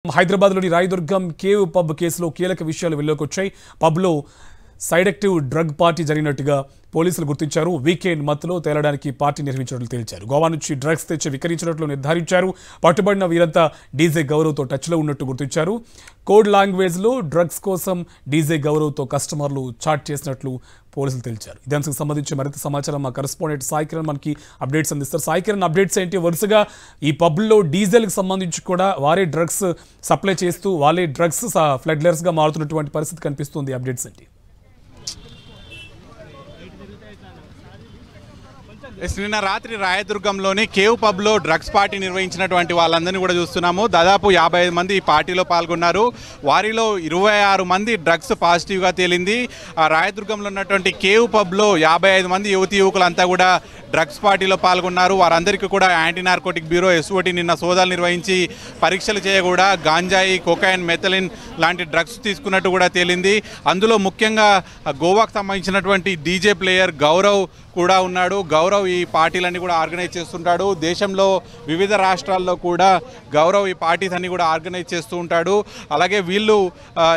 హైదరాబాద్లోని Rayadurgam cave pub కేసులో కీలక విషయాలు వెలుగులోకి వచ్చాయి. పబ్లో సైడెక్టివ్ డ్రగ్ పార్టీ జరిగినట్టుగా పోలీసులు గుర్తించారు. వీకెండ్ మత్తులో తేలడానికి పార్టీ నిర్వహించినట్లు తేల్చారు. గోవా నుంచి డ్రగ్స్ తెచ్చి విక్రయించినట్లు నిర్ధారించారు. పట్టుబడిన వీరంతా డీజే గౌరవ్తో టచ్లో ఉన్నట్టు గుర్తించారు. కోడ్ లాంగ్వేజ్లో డ్రగ్స్ కోసం డీజే గౌరవ్తో కస్టమర్లు చాట్ చేసినట్లు పోలీసులు తేల్చారు. ఇదే అంశకు సంబంధించి మరింత సమాచారం మా కరెస్పాండెంట్ సాయి కిరణ్ మనకి అప్డేట్స్ అందిస్తారు. సాయి కిరణ్, అప్డేట్స్ ఏంటి? వరుసగా ఈ పబ్లో డీజిల్కి సంబంధించి కూడా వారే డ్రగ్స్ సప్లై చేస్తూ వాళ్ళే డ్రగ్స్ ఫ్లడ్లర్స్గా మారుతున్నటువంటి పరిస్థితి కనిపిస్తుంది. అప్డేట్స్ ఏంటి? నిన్న రాత్రి రాయదుర్గంలోని కేవ్ పబ్లో డ్రగ్స్ పార్టీ నిర్వహించినటువంటి వాళ్ళందరినీ కూడా చూస్తున్నాము. దాదాపు 55 మంది ఈ పార్టీలో పాల్గొన్నారు. వారిలో 26 మంది డ్రగ్స్ పాజిటివ్గా తేలింది. రాయదుర్గంలో ఉన్నటువంటి కేవ్ పబ్లో 55 మంది యువకులంతా కూడా డ్రగ్స్ పార్టీలో పాల్గొన్నారు. వారందరికీ కూడా యాంటీ నార్కోటిక్ బ్యూరో ఎస్ఓటీ నిన్న సోదాలు నిర్వహించి పరీక్షలు చేయకూడా గాంజాయి, కొకైన్, మెథలిన్ లాంటి డ్రగ్స్ తీసుకున్నట్టు కూడా తేలింది. అందులో ముఖ్యంగా గోవాకు సంబంధించినటువంటి డీజే ప్లేయర్ గౌరవ్ కూడా ఉన్నాడు. గౌరవ్ ఈ పార్టీలన్నీ కూడా ఆర్గనైజ్ చేస్తుంటాడు. దేశంలో వివిధ రాష్ట్రాల్లో కూడా గౌరవ్ ఈ పార్టీస్ అన్ని కూడా ఆర్గనైజ్ చేస్తూ ఉంటాడు. అలాగే వీళ్ళు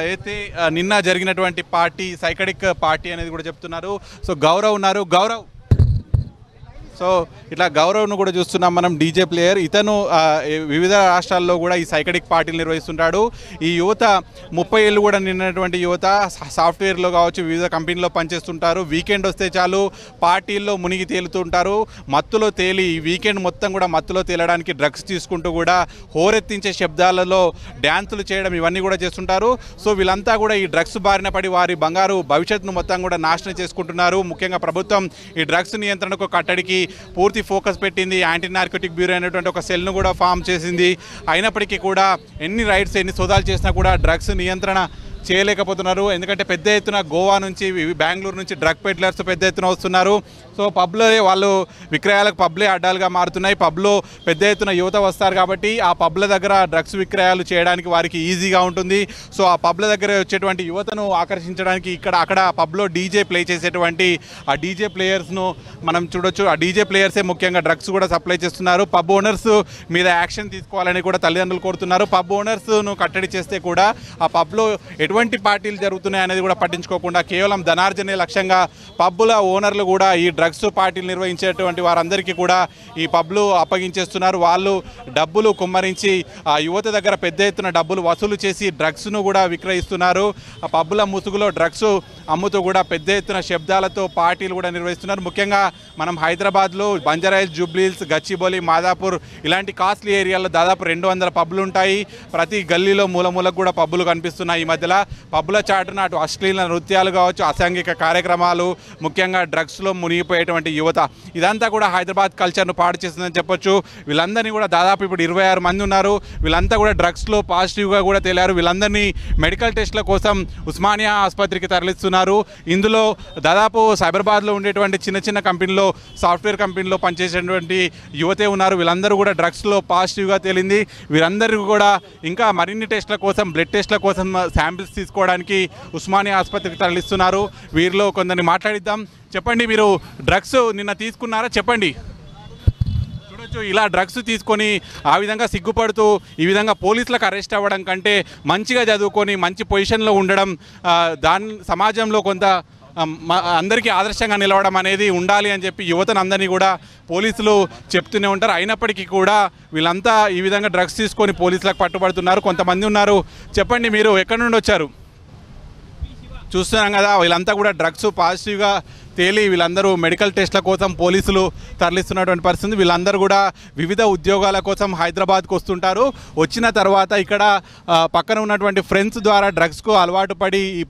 అయితే నిన్న జరిగినటువంటి పార్టీ సైకడిక్ పార్టీ అనేది కూడా చెప్తున్నారు. సో గౌరవ్ ఉన్నారు. గౌరవ్, సో ఇట్లా గౌరవ్ను కూడా చూస్తున్నాం మనం. డీజే ప్లేయర్ ఇతను వివిధ రాష్ట్రాల్లో కూడా ఈ సైకడిక్ పార్టీలు నిర్వహిస్తుంటాడు. ఈ యువత 30 ఏళ్ళు కూడా నిన్నటువంటి యువత సాఫ్ట్వేర్లో కావచ్చు వివిధ కంపెనీలో పనిచేస్తుంటారు. వీకెండ్ వస్తే చాలు పార్టీల్లో మునిగి తేలుతుంటారు. మత్తులో తేలి ఈ వీకెండ్ మొత్తం కూడా మత్తులో తేలడానికి డ్రగ్స్ తీసుకుంటూ కూడా హోరెత్తించే శబ్దాలలో డ్యాన్సులు చేయడం ఇవన్నీ కూడా చేస్తుంటారు. సో వీళ్ళంతా కూడా ఈ డ్రగ్స్ బారిన పడి వారి బంగారు భవిష్యత్తును మొత్తం కూడా నాశనం చేసుకుంటున్నారు. ముఖ్యంగా ప్రభుత్వం ఈ డ్రగ్స్ నియంత్రణకు కట్టడికి పూర్తి ఫోకస్ పెట్టింది. యాంటీ నార్కోటిక్ బ్యూరో అనేటువంటి ఒక సెల్ను కూడా ఫామ్ చేసింది. అయినప్పటికీ కూడా ఎన్ని రైడ్స్ ఎన్ని సోదాలు చేసినా కూడా డ్రగ్స్ నియంత్రణ చేయలేకపోతున్నారు. ఎందుకంటే పెద్ద ఎత్తున గోవా నుంచి బెంగళూరు నుంచి డ్రగ్ పెడ్లర్స్ పెద్ద ఎత్తున వస్తున్నారు. సో పబ్లో వాళ్ళు విక్రయాలకు పబ్లే అడ్డాలుగా మారుతున్నాయి. పబ్లో పెద్ద ఎత్తున యువత వస్తారు కాబట్టి ఆ పబ్ల దగ్గర డ్రగ్స్ విక్రయాలు చేయడానికి వారికి ఈజీగా ఉంటుంది. సో ఆ పబ్ల దగ్గర వచ్చేటువంటి యువతను ఆకర్షించడానికి అక్కడ పబ్లో డీజే ప్లే చేసేటువంటి ఆ డీజే ప్లేయర్స్ను మనం చూడొచ్చు. ఆ డీజే ప్లేయర్సే ముఖ్యంగా డ్రగ్స్ కూడా సప్లై చేస్తున్నారు. పబ్ ఓనర్స్ మీద యాక్షన్ తీసుకోవాలని కూడా తల్లిదండ్రులు కోరుతున్నారు. పబ్ ఓనర్స్ను కట్టడి చేస్తే కూడా ఆ పబ్లో ఎటువంటి పార్టీలు జరుగుతున్నాయి అనేది కూడా పట్టించుకోకుండా కేవలం ధనార్జనే లక్ష్యంగా పబ్బుల ఓనర్లు కూడా ఈ డ్రగ్స్ పార్టీలు నిర్వహించేటువంటి వారందరికీ కూడా ఈ పబ్లు అప్పగించేస్తున్నారు. వాళ్ళు డబ్బులు కుమ్మరించి ఆ యువత దగ్గర పెద్ద ఎత్తున డబ్బులు వసూలు చేసి డ్రగ్స్ను కూడా విక్రయిస్తున్నారు. ఆ పబ్బుల ముసుగులో డ్రగ్స్ అమ్ముతూ కూడా పెద్ద ఎత్తున శబ్దాలతో పార్టీలు కూడా నిర్వహిస్తున్నారు. ముఖ్యంగా మనం హైదరాబాద్లో బంజారాహిల్స్, జూబ్లీహిల్స్, గచ్చిబౌలి, మాదాపూర్ ఇలాంటి కాస్ట్లీ ఏరియాల్లో దాదాపు 200 పబ్బులు ఉంటాయి. ప్రతి గల్లీలో మూలకు కూడా పబ్బులు కనిపిస్తున్నాయి. ఈ మధ్యలో పబ్బుల చాటున అటు అశ్లీల నృత్యాలు కావచ్చు, అసాంఘిక కార్యక్రమాలు, ముఖ్యంగా డ్రగ్స్లో మునిగిపోయేటువంటి యువత ఇదంతా కూడా హైదరాబాద్ కల్చర్ను పాడు చేస్తుందని చెప్పొచ్చు. వీళ్ళందరినీ కూడా దాదాపు ఇప్పుడు 26 మంది ఉన్నారు. వీళ్ళంతా కూడా డ్రగ్స్లో పాజిటివ్గా కూడా తేలారు. వీళ్ళందరినీ మెడికల్ టెస్టుల కోసం ఉస్మానియా ఆసుపత్రికి తరలిస్తున్నారు. ఇందులో దాదాపు సైబరాబాద్లో ఉండేటువంటి చిన్న కంపెనీలో సాఫ్ట్వేర్ కంపెనీలో పనిచేసేటువంటి యువతే ఉన్నారు. వీళ్ళందరూ కూడా డ్రగ్స్లో పాజిటివ్గా తేలింది. వీరందరికీ కూడా ఇంకా మరిన్ని టెస్టుల కోసం బ్లడ్ టెస్టుల కోసం శాంపిల్స్ తీసుకోవడానికి ఉస్మానియా ఆసుపత్రికి తరలిస్తున్నారు. వీరిలో కొందరిని మాట్లాడిద్దాం. చెప్పండి, మీరు డ్రగ్స్ నిన్న తీసుకున్నారా? చెప్పండి. చూడొచ్చు, ఇలా డ్రగ్స్ తీసుకొని ఆ విధంగా సిగ్గుపడుతూ ఈ విధంగా పోలీసులకు అరెస్ట్ అవ్వడం కంటే మంచిగా చదువుకొని మంచి పొజిషన్లో ఉండడం, సమాజంలో కొంత అందరికీ ఆదర్శంగా నిలవడం అనేది ఉండాలి అని చెప్పి యువతను అందరినీ కూడా పోలీసులు చెప్తూనే ఉంటారు. అయినప్పటికీ కూడా వీళ్ళంతా ఈ విధంగా డ్రగ్స్ తీసుకొని పోలీసులకు పట్టుబడుతున్నారు. కొంతమంది ఉన్నారు. చెప్పండి, మీరు ఎక్కడి నుండి వచ్చారు? చూస్తున్నాం కదా, వీళ్ళంతా కూడా డ్రగ్స్ పాజిటివ్గా తేలి వీళ్ళందరూ మెడికల్ టెస్ట్ల కోసం పోలీసులు తరలిస్తున్నటువంటి పరిస్థితి. వీళ్ళందరూ కూడా వివిధ ఉద్యోగాల కోసం హైదరాబాద్కు వస్తుంటారు. వచ్చిన తర్వాత ఇక్కడ పక్కన ఉన్నటువంటి ఫ్రెండ్స్ ద్వారా డ్రగ్స్కు అలవాటు పడి ఈ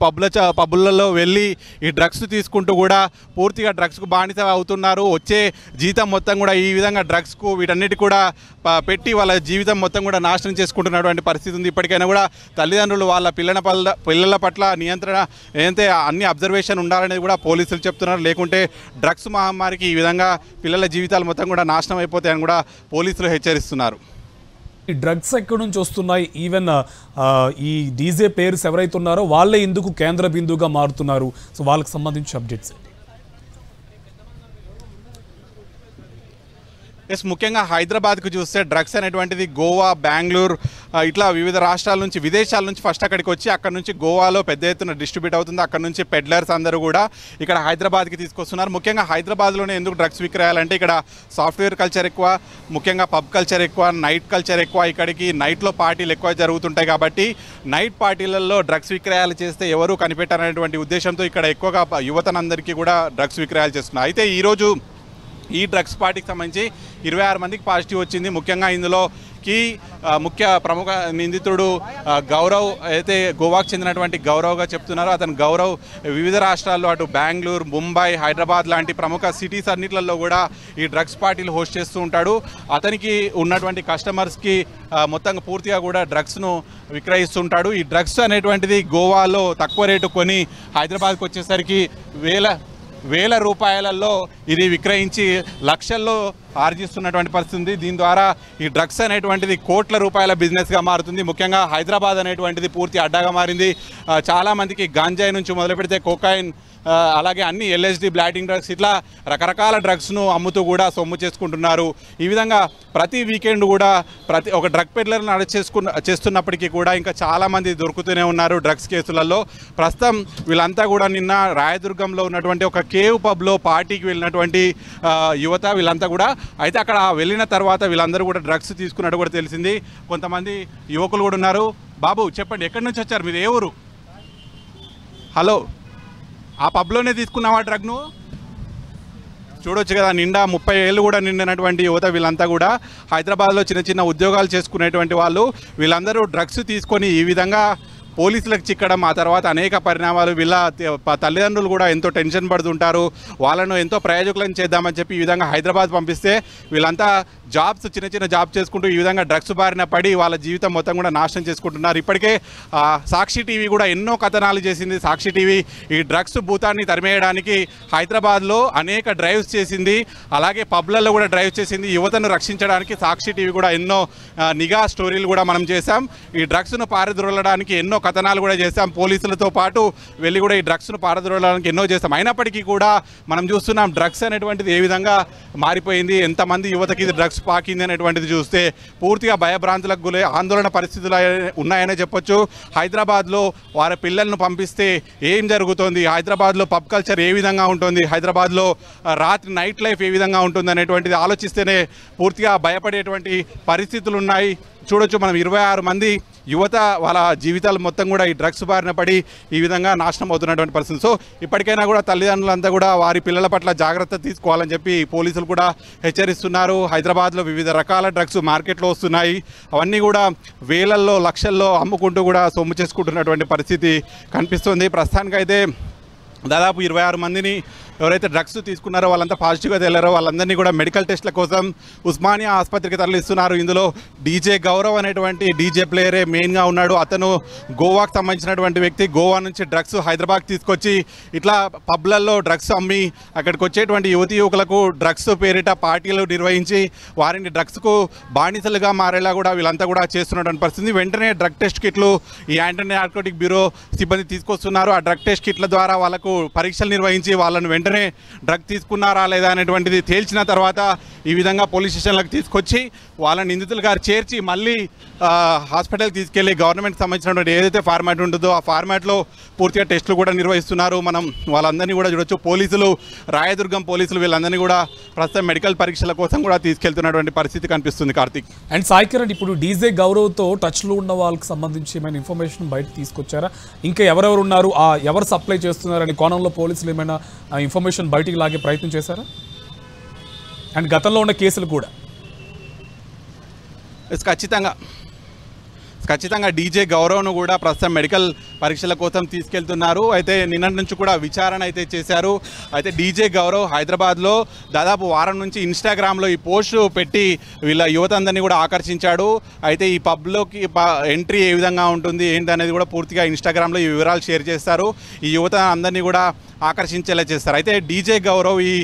పబ్బులలో వెళ్ళి ఈ డ్రగ్స్ తీసుకుంటూ కూడా పూర్తిగా డ్రగ్స్కు బానిస అవుతున్నారు. వచ్చే జీతం మొత్తం కూడా ఈ విధంగా డ్రగ్స్కు వీటన్నిటి కూడా పెట్టి వాళ్ళ జీవితం మొత్తం కూడా నాశనం చేసుకుంటున్నటువంటి పరిస్థితి ఉంది. ఇప్పటికైనా కూడా తల్లిదండ్రులు వాళ్ళ పిల్లల పట్ల నియంత్రణ ఏంటంటే అన్ని అబ్జర్వేషన్ ఉండాలనేది కూడా పోలీసులు చెప్తున్నారు. లేకుంటే డ్రగ్స్ మహమ్మారికి ఈ విధంగా పిల్లల జీవితాలు మొత్తం కూడా నాశనం అయిపోతాయని కూడా పోలీసులు హెచ్చరిస్తున్నారు. ఈ డ్రగ్స్ ఎక్కడి నుంచి వస్తున్నాయి? ఈవెన్ ఈ డీజే ప్లేయర్స్ ఎవరైతే ఉన్నారో వాళ్ళే ఎందుకు కేంద్ర బిందువుగా మారుతున్నారు? సో వాళ్ళకి సంబంధించి అప్డేట్స్. ముఖ్యంగా హైదరాబాద్కు చూస్తే డ్రగ్స్ అనేటువంటిది గోవా, బెంగళూరు ఇట్లా వివిధ రాష్ట్రాల నుంచి, విదేశాల నుంచి ఫస్ట్ అక్కడికి వచ్చి అక్కడ నుంచి గోవాలో పెద్ద ఎత్తున డిస్ట్రిబ్యూట్ అవుతుంది. అక్కడ నుంచి పెడ్లర్స్ అందరూ కూడా ఇక్కడ హైదరాబాద్కి తీసుకొస్తున్నారు. ముఖ్యంగా హైదరాబాద్లోనే ఎందుకు డ్రగ్స్ విక్రయాలంటే ఇక్కడ సాఫ్ట్వేర్ కల్చర్ ఎక్కువ, ముఖ్యంగా పబ్ కల్చర్ ఎక్కువ, నైట్ కల్చర్ ఎక్కువ. ఇక్కడికి నైట్లో పార్టీలు ఎక్కువ జరుగుతుంటాయి కాబట్టి నైట్ పార్టీలలో డ్రగ్స్ విక్రయాలు చేస్తే ఎవరు కనిపెట్టారనేటువంటి ఉద్దేశంతో ఇక్కడ ఎక్కువగా యువతనందరికీ కూడా డ్రగ్స్ విక్రయాలు చేస్తున్నారు. అయితే ఈరోజు ఈ డ్రగ్స్ పార్టీకి సంబంధించి 26 మందికి పాజిటివ్ వచ్చింది. ముఖ్యంగా ఇందులోకి ముఖ్య ప్రముఖ నిందితుడు గౌరవ్, అయితే గోవాకు చెందినటువంటి గౌరవ్గా చెప్తున్నారు. అతను గౌరవ్ వివిధ రాష్ట్రాల్లో అటు బెంగళూరు, ముంబై, హైదరాబాద్ లాంటి ప్రముఖ సిటీస్ అన్నిట్లలో కూడా ఈ డ్రగ్స్ పార్టీలు హోస్ట్ చేస్తూ ఉంటాడు. అతనికి ఉన్నటువంటి కస్టమర్స్కి మొత్తంగా పూర్తిగా కూడా డ్రగ్స్ను విక్రయిస్తుంటాడు. ఈ డ్రగ్స్ అనేటువంటిది గోవాలో తక్కువ రేటు కొని హైదరాబాద్కి వచ్చేసరికి వేల రూపాయలలో ఇది విక్రయించి లక్షల్లో ఆర్జిస్తున్నటువంటి పరిస్థితి ఉంది. దీని ద్వారా ఈ డ్రగ్స్ అనేటువంటిది కోట్ల రూపాయల బిజినెస్గా మారుతుంది. ముఖ్యంగా హైదరాబాద్ అనేటువంటిది పూర్తి అడ్డాగా మారింది. చాలామందికి గాంజాయి నుంచి మొదలు పెడితే కోకాయిన్, అలాగే అన్ని LSD, బ్లాటింగ్ డ్రగ్స్ ఇట్లా రకరకాల డ్రగ్స్ను అమ్ముతూ కూడా సొమ్ము చేసుకుంటున్నారు. ఈ విధంగా ప్రతి వీకెండ్ కూడా ఒక డ్రగ్ పెడ్లర్ని చేస్తున్నప్పటికీ కూడా ఇంకా చాలామంది దొరుకుతూనే ఉన్నారు డ్రగ్స్ కేసులలో. ప్రస్తుతం వీళ్ళంతా కూడా నిన్న రాయదుర్గంలో ఉన్నటువంటి ఒక కేవ్ పబ్లో పార్టీకి వెళ్ళినటువంటి యువత వీళ్ళంతా కూడా. అయితే అక్కడ వెళ్ళిన తర్వాత వీళ్ళందరూ కూడా డ్రగ్స్ తీసుకున్నట్టు కూడా తెలిసింది. కొంతమంది యువకులు కూడా ఉన్నారు. బాబు చెప్పండి, ఎక్కడి నుంచి వచ్చారు, మీరు ఏ ఊరు? హలో, ఆ పబ్లోనే తీసుకున్నావా డ్రగ్ను? చూడొచ్చు కదా, నిండా 30 ఏళ్ళు కూడా నిండినటువంటి యువత వీళ్ళంతా కూడా హైదరాబాద్లో చిన్న చిన్న ఉద్యోగాలు చేసుకునేటువంటి వాళ్ళు. వీళ్ళందరూ డ్రగ్స్ తీసుకొని ఈ విధంగా పోలీసులకు చిక్కడం, ఆ తర్వాత అనేక పరిణామాలు. వీళ్ళ తల్లిదండ్రులు కూడా ఎంతో టెన్షన్ పడుతుంటారు. వాళ్ళను ఎంతో ప్రయోజకులను చేద్దామని చెప్పి ఈ విధంగా హైదరాబాద్ పంపిస్తే వీళ్ళంతా చిన్న చిన్న జాబ్ చేసుకుంటూ ఈ విధంగా డ్రగ్స్ బారిన పడి వాళ్ళ జీవితం మొత్తం కూడా నాశనం చేసుకుంటున్నారు. ఇప్పటికే సాక్షి టీవీ కూడా ఎన్నో కథనాలు చేసింది. సాక్షి టీవీ ఈ డ్రగ్స్ భూతాన్ని తరిమేయడానికి హైదరాబాద్లో అనేక డ్రైవ్స్ చేసింది. అలాగే పబ్లలో కూడా డ్రైవ్ చేసింది. యువతను రక్షించడానికి సాక్షి టీవీ కూడా ఎన్నో నిఘా స్టోరీలు కూడా మనం చేశాం. ఈ డ్రగ్స్ను పారద్రోలడానికి ఎన్నో కథనాలు కూడా చేశాం. పోలీసులతో పాటు వెళ్ళి కూడా ఈ డ్రగ్స్ను పారద్రోలడానికి ఎన్నో చేస్తాం. అయినప్పటికీ కూడా మనం చూస్తున్నాం డ్రగ్స్ అనేటువంటిది ఏ విధంగా మారిపోయింది, ఎంతమంది యువతకి ఇది డ్రగ్స్ పాకింది అనేటువంటిది చూస్తే పూర్తిగా భయభ్రాంతులకు గురై ఆందోళన పరిస్థితులు ఉన్నాయనే చెప్పొచ్చు. హైదరాబాద్లో వారి పిల్లలను పంపిస్తే ఏం జరుగుతుంది, హైదరాబాద్లో పబ్ కల్చర్ ఏ విధంగా ఉంటుంది, హైదరాబాద్లో రాత్రి నైట్ లైఫ్ ఏ విధంగా ఉంటుంది అనేటువంటిది ఆలోచిస్తేనే పూర్తిగా భయపడేటువంటి పరిస్థితులు ఉన్నాయి. చూడొచ్చు మనం 26 మంది యువత వాళ్ళ జీవితాలు మొత్తం కూడా ఈ డ్రగ్స్ బారిన పడి ఈ విధంగా నాశనం అవుతున్నటువంటి పరిస్థితి. సో ఇప్పటికైనా కూడా తల్లిదండ్రులంతా కూడా వారి పిల్లల పట్ల జాగ్రత్త తీసుకోవాలని చెప్పి పోలీసులు కూడా హెచ్చరిస్తున్నారు. హైదరాబాద్లో వివిధ రకాల డ్రగ్స్ మార్కెట్లో వస్తున్నాయి. అవన్నీ కూడా వేలల్లో లక్షల్లో అమ్ముకుంటూ కూడా సొమ్ము చేసుకుంటున్నటువంటి పరిస్థితి కనిపిస్తుంది. ప్రస్తుతానికైతే దాదాపు 26 మందిని ఎవరైతే డ్రగ్స్ తీసుకున్నారో వాళ్ళంతా పాజిటివ్గా తేలారో వాళ్ళందరినీ కూడా మెడికల్ టెస్ట్ల కోసం ఉస్మానియా ఆసుపత్రికి తరలిస్తున్నారు. ఇందులో డీజే గౌరవ్ అనేటువంటి డీజే ప్లేయరే మెయిన్గా ఉన్నాడు. అతను గోవాకు సంబంధించినటువంటి వ్యక్తి. గోవా నుంచి డ్రగ్స్ హైదరాబాద్ తీసుకొచ్చి ఇట్లా పబ్లలో డ్రగ్స్ అమ్మి అక్కడికి వచ్చేటువంటి యువతీ యువకులకు డ్రగ్స్ పేరిట పార్టీలు నిర్వహించి వారిని డ్రగ్స్కు బానిసలుగా మారేలా కూడా వీళ్ళంతా కూడా చేస్తున్నటువంటి పరిస్థితి. వెంటనే డ్రగ్ టెస్ట్ కిట్లు ఈ యాంటీ నార్కోటిక్ బ్యూరో సిబ్బంది తీసుకొస్తున్నారు. ఆ డ్రగ్ టెస్ట్ కిట్ల ద్వారా వాళ్ళకు పరీక్షలు నిర్వహించి వాళ్ళను వెంటనే డ్రగ్ తీసుకున్నారా లేదా అనేటువంటిది తేల్చిన తర్వాత ఈ విధంగా పోలీస్ స్టేషన్లకు తీసుకొచ్చి వాళ్ళని నిందితులుగా చేర్చి మళ్ళీ హాస్పిటల్కి తీసుకెళ్లి గవర్నమెంట్కి సంబంధించినటువంటి ఏదైతే ఫార్మాట్ ఉంటుందో ఆ ఫార్మాట్లో పూర్తిగా టెస్టులు కూడా నిర్వహిస్తున్నారు. మనం వాళ్ళందరినీ కూడా చూడొచ్చు. పోలీసులు, రాయదుర్గం పోలీసులు వీళ్ళందరినీ కూడా ప్రస్తుతం మెడికల్ పరీక్షల కోసం కూడా తీసుకెళ్తున్నటువంటి పరిస్థితి కనిపిస్తుంది. కార్తీక్ అండ్ సాయి కిరణ్, ఇప్పుడు డీజే గౌరవ్తో టచ్లో ఉన్న వాళ్ళకి సంబంధించి ఏమైనా ఇన్ఫర్మేషన్ బయట తీసుకొచ్చారా? ఇంకా ఎవరెవరు ఉన్నారు, ఎవరు సప్లై చేస్తున్నారు అనే కోణంలో పోలీసులు ఏమైనా ఇన్ఫర్మేషన్ బయటికి లాగే ప్రయత్నం చేశారా? అండ్ గతంలో ఉన్న కేసులు కూడా ఖచ్చితంగా డీజే గౌరవ్ను కూడా ప్రస్తుతం మెడికల్ పరీక్షల కోసం తీసుకెళ్తున్నారు. అయితే నిన్నటి నుంచి కూడా విచారణ అయితే చేశారు. అయితే డీజే గౌరవ్ హైదరాబాద్లో దాదాపు వారం నుంచి ఇన్స్టాగ్రామ్లో ఈ పోస్ట్ పెట్టి వీళ్ళ యువత అందరినీ కూడా ఆకర్షించాడు. అయితే ఈ పబ్లోకి ఎంట్రీ ఏ విధంగా ఉంటుంది ఏంటి అనేది కూడా పూర్తిగా ఇన్స్టాగ్రామ్లో ఈ వివరాలు షేర్ చేస్తారు. ఈ యువత అందరినీ కూడా ఆకర్షించేలా చేస్తారు. అయితే డీజే గౌరవ్ ఈ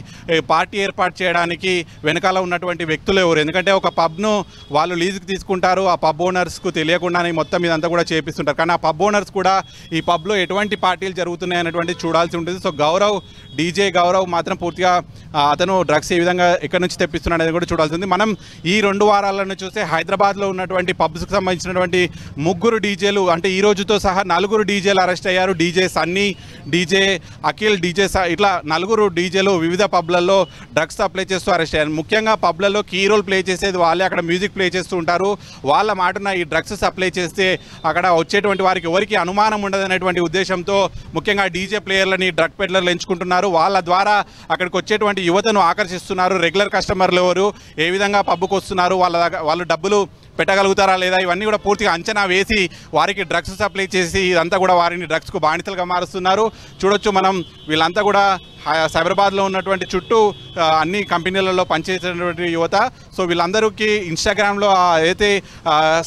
పార్టీ ఏర్పాటు చేయడానికి వెనకాల ఉన్నటువంటి వ్యక్తులు ఎవరు? ఎందుకంటే ఒక పబ్ను వాళ్ళు లీజుకి తీసుకుంటారు, ఆ పబ్ ఓనర్స్కు తెలియకుండానే మొత్తం ఇదంతా కూడా చేపిస్తుంటారు. కానీ ఆ పబ్ ఓనర్స్ కూడా ఈ పబ్లో ఎటువంటి పార్టీలు జరుగుతున్నాయి అనేటువంటి చూడాల్సి ఉంటుంది. సో డీజే గౌరవ్ మాత్రం పూర్తిగా అతను డ్రగ్స్ ఏ విధంగా ఎక్కడి నుంచి తెప్పిస్తున్నాడు అనేది కూడా చూడాల్సి ఉంది. మనం ఈ 2 వారాలను చూస్తే హైదరాబాద్లో ఉన్నటువంటి పబ్స్కి సంబంధించినటువంటి 3 డీజేలు, అంటే ఈ రోజుతో సహా 4 డీజేలు అరెస్ట్ అయ్యారు. డీజే సన్నీ, డీజే అఖిల్, ఇట్లా 4 డీజేలు వివిధ పబ్లలో డ్రగ్స్ సప్లై చేస్తూ అరెస్ట్ అయ్యారు. ముఖ్యంగా పబ్లలో కీ రోల్ ప్లే చేసేది వాళ్ళే, అక్కడ మ్యూజిక్ ప్లే చేస్తూ ఉంటారు. వాళ్ళ మాటన ఈ డ్రగ్స్ సప్లై చేస్తే అక్కడ వచ్చేటువంటి వారికి ఎవరికి అనుమానం ఉండదనేటువంటి ఉద్దేశంతో ముఖ్యంగా డీజే ప్లేయర్లని డ్రగ్ పెడ్లర్లు ఎంచుకుంటున్నారు. వాళ్ళ ద్వారా అక్కడికి వచ్చేటువంటి యువతను ఆకర్షిస్తున్నారు. రెగ్యులర్ కస్టమర్లు ఎవరు, ఏ విధంగా పబ్కు వస్తున్నారు, వాళ్ళు డబ్బులు పెట్టగలుగుతారా లేదా, ఇవన్నీ కూడా పూర్తిగా అంచనా వేసి వారికి డ్రగ్స్ సప్లై చేసి ఇదంతా కూడా వారిని డ్రగ్స్కు బానిసలుగా మారుస్తున్నారు. చూడొచ్చు మనం వీళ్ళంతా కూడా సైబరాబాద్లో ఉన్నటువంటి చుట్టూ అన్ని కంపెనీలలో పనిచేసేటువంటి యువత. సో వీళ్ళందరికీ ఇన్స్టాగ్రామ్లో అయితే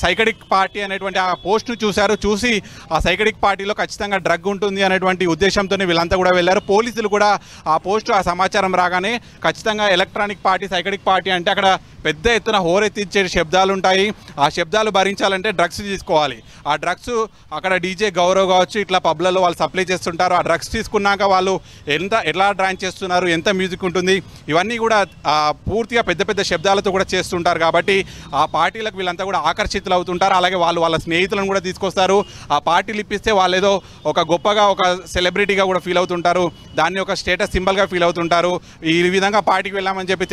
సైకడిక్ పార్టీ అనేటువంటి ఆ పోస్ట్ను చూసి ఆ సైకడిక్ పార్టీలో ఖచ్చితంగా డ్రగ్ ఉంటుంది అనేటువంటి ఉద్దేశంతోనే వీళ్ళంతా కూడా వెళ్ళారు. పోలీసులు కూడా ఆ పోస్టు, ఆ సమాచారం రాగానే ఖచ్చితంగా ఎలక్ట్రానిక్ పార్టీ, సైకడిక్ పార్టీ అంటే అక్కడ పెద్ద ఎత్తున హోరెత్తించే శబ్దాలు ఉంటాయి. ఆ శబ్దాలు భరించాలంటే డ్రగ్స్ తీసుకోవాలి. ఆ డ్రగ్స్ అక్కడ డీజే గౌరవ్ కావచ్చు, ఇట్లా పబ్లలో వాళ్ళు సప్లై చేస్తుంటారు. ఆ డ్రగ్స్ తీసుకున్నాక వాళ్ళు ఎట్లా డ్రాయింగ్ చేస్తున్నారు, ఎంత మ్యూజిక్ ఉంటుంది, ఇవన్నీ కూడా పూర్తిగా పెద్ద పెద్ద శబ్దాలతో కూడా చేస్తుంటారు. కాబట్టి ఆ పార్టీలకు వీళ్ళంతా కూడా ఆకర్షితులు అవుతుంటారు. అలాగే వాళ్ళ స్నేహితులను కూడా తీసుకొస్తారు. ఆ పార్టీలు ఇప్పిస్తే వాళ్ళు ఏదో ఒక గొప్పగా ఒక సెలబ్రిటీగా కూడా ఫీల్ అవుతుంటారు. దాన్ని ఒక స్టేటస్ సింబల్గా ఫీల్ అవుతుంటారు. ఈ విధంగా పార్టీకి వెళ్ళామని చెప్పి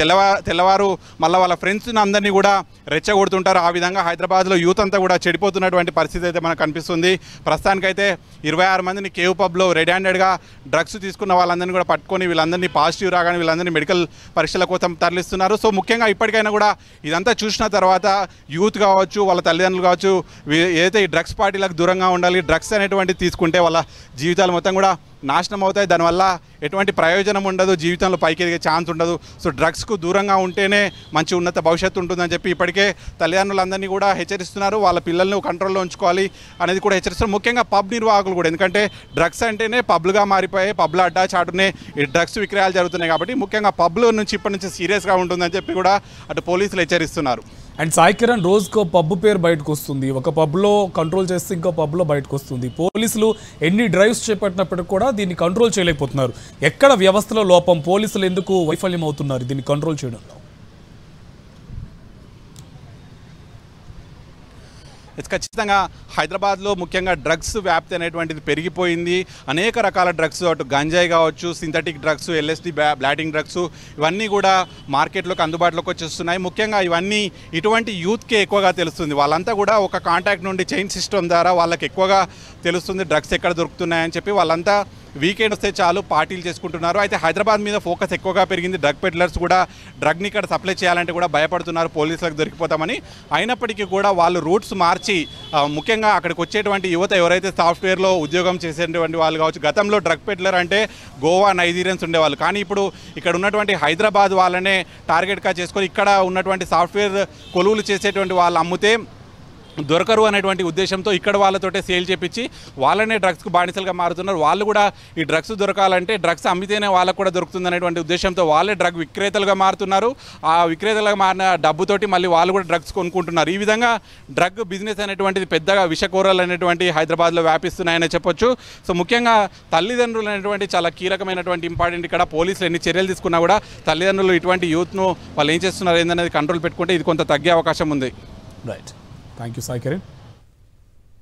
తెల్లవారు మళ్ళీ వాళ్ళ ఫ్రెండ్స్ని అందరినీ కూడా రెచ్చగొడుతుంటారు. ఆ విధంగా హైదరాబాద్లో యూత్ అంతా కూడా చెడిపోతున్నటువంటి పరిస్థితి అయితే మనకు కనిపిస్తుంది. ప్రస్తుతానికైతే 26 మందిని కేవ్ పబ్లో రెడ్ హ్యాండెడ్గా డ్రగ్స్ తీసుకున్న వాళ్ళందరినీ కూడా పట్టుకొని వీళ్ళందరినీ పాజిటివ్ రాగానే వీళ్ళందరినీ మెడికల్ పరీక్షల కోసం తరలిస్తున్నారు. సో ముఖ్యంగా ఇప్పటికైనా కూడా ఇదంతా చూసిన తర్వాత యూత్ కావచ్చు, వాళ్ళ తల్లిదండ్రులు కావచ్చు, ఏదైతే ఈ డ్రగ్స్ పార్టీలకు దూరంగా ఉండాలి. డ్రగ్స్ అనేటువంటిది తీసుకుంటే వాళ్ళ జీవితాలు మొత్తం కూడా నాశనం అవుతాయి. దానివల్ల ఎటువంటి ప్రయోజనం ఉండదు, జీవితంలో పైకి ఎదిగే ఛాన్స్ ఉండదు. సో డ్రగ్స్కు దూరంగా ఉంటేనే మంచి ఉన్నత భవిష్యత్తు ఉంటుందని చెప్పి ఇప్పటికే తల్లిదండ్రులందరినీ కూడా హెచ్చరిస్తున్నారు. వాళ్ళ పిల్లల్ని కంట్రోల్లో ఉంచుకోవాలి అనేది కూడా హెచ్చరిస్తున్నారు. ముఖ్యంగా పబ్ నిర్వాహకులు కూడా, ఎందుకంటే డ్రగ్స్ అంటేనే పబ్లుగా మారిపోయాయి, పబ్లో అడ్డా చాటునే ఈ డ్రగ్స్ విక్రయాలు జరుగుతున్నాయి. కాబట్టి ముఖ్యంగా పబ్లో నుంచి ఇప్పటి నుంచి సీరియస్గా ఉంటుందని చెప్పి కూడా అటు పోలీసులు హెచ్చరిస్తున్నారు. అండ్ సాయి కిరణ్, రోజుకో పబ్ పేరు బయటకు వస్తుంది. ఒక పబ్లో కంట్రోల్ చేస్తే ఇంకో పబ్లో బయటకు వస్తుంది. పోలీసులు ఎన్ని డ్రైవ్స్ చేపట్టినప్పటికీ కూడా దీన్ని కంట్రోల్ చేయలేకపోతున్నారు. ఎక్కడ వ్యవస్థలో లోపం? పోలీసులు ఎందుకు వైఫల్యం అవుతున్నారు దీన్ని కంట్రోల్ చేయడంలో? ఖచ్చితంగా హైదరాబాద్లో ముఖ్యంగా డ్రగ్స్ వ్యాప్తి అనేటువంటిది పెరిగిపోయింది. అనేక రకాల డ్రగ్స్, అటు గంజాయి కావచ్చు, synthetic drugs, LSD, blotting drugs, ఇవన్నీ కూడా మార్కెట్లోకి అందుబాటులోకి వచ్చేస్తున్నాయి. ముఖ్యంగా ఇవన్నీ ఇటువంటి యూత్కే ఎక్కువగా తెలుస్తుంది. వాళ్ళంతా కూడా ఒక కాంటాక్ట్ నుండి చైన్ సిస్టమ్ ద్వారా వాళ్ళకి ఎక్కువగా తెలుస్తుంది డ్రగ్స్ ఎక్కడ దొరుకుతున్నాయని చెప్పి. వాళ్ళంతా వీకెండ్ వస్తే చాలు పార్టీలు చేసుకుంటున్నారు. అయితే హైదరాబాద్ మీద ఫోకస్ ఎక్కువగా పెరిగింది. డ్రగ్ పెడ్లర్స్ కూడా డ్రగ్ని ఇక్కడ సప్లై చేయాలంటే కూడా భయపడుతున్నారు, పోలీసులకు దొరికిపోతామని. అయినప్పటికీ కూడా వాళ్ళు రూట్స్ మార్చి ముఖ్యంగా అక్కడికి వచ్చేటువంటి యువత ఎవరైతే సాఫ్ట్వేర్లో ఉద్యోగం చేసేటువంటి వాళ్ళు కావచ్చు, గతంలో డ్రగ్ పెడ్లర్ అంటే గోవా, నైజీరియన్స్ ఉండేవాళ్ళు. కానీ ఇప్పుడు ఇక్కడ ఉన్నటువంటి హైదరాబాద్ వాళ్ళనే టార్గెట్గా చేసుకొని ఇక్కడ ఉన్నటువంటి సాఫ్ట్వేర్ కొలువులు చేసేటువంటి వాళ్ళు అమ్మితే దొరకరు అనేటువంటి ఉద్దేశంతో ఇక్కడ వాళ్ళతోటే సేల్ చేపించి వాళ్ళనే డ్రగ్స్కు బానిసలుగా మారుతున్నారు. వాళ్ళు కూడా ఈ డ్రగ్స్ దొరకాలంటే డ్రగ్స్ అమ్మితేనే వాళ్ళకు కూడా దొరుకుతుంది అనేటువంటి ఉద్దేశంతో వాళ్ళే డ్రగ్ విక్రేతలుగా మారుతున్నారు. ఆ విక్రేతలుగా మారిన డబ్బుతోటి మళ్ళీ వాళ్ళు కూడా డ్రగ్స్ కొనుక్కుంటున్నారు. ఈ విధంగా డ్రగ్ బిజినెస్ అనేటువంటిది పెద్దగా విషకూరలు అనేటువంటి హైదరాబాద్లో వ్యాపిస్తున్నాయని చెప్పొచ్చు. సో ముఖ్యంగా తల్లిదండ్రులు అనేటువంటి చాలా కీలకమైనటువంటి ఇంపార్టెంట్. ఇక్కడ పోలీసులు ఎన్ని చర్యలు తీసుకున్నా కూడా తల్లిదండ్రులు ఇటువంటి యూత్ను వాళ్ళు ఏం చేస్తున్నారు ఏందనేది కంట్రోల్ పెట్టుకుంటే ఇది కొంత తగ్గే అవకాశం ఉంది. Right, thank you Sai Kiran.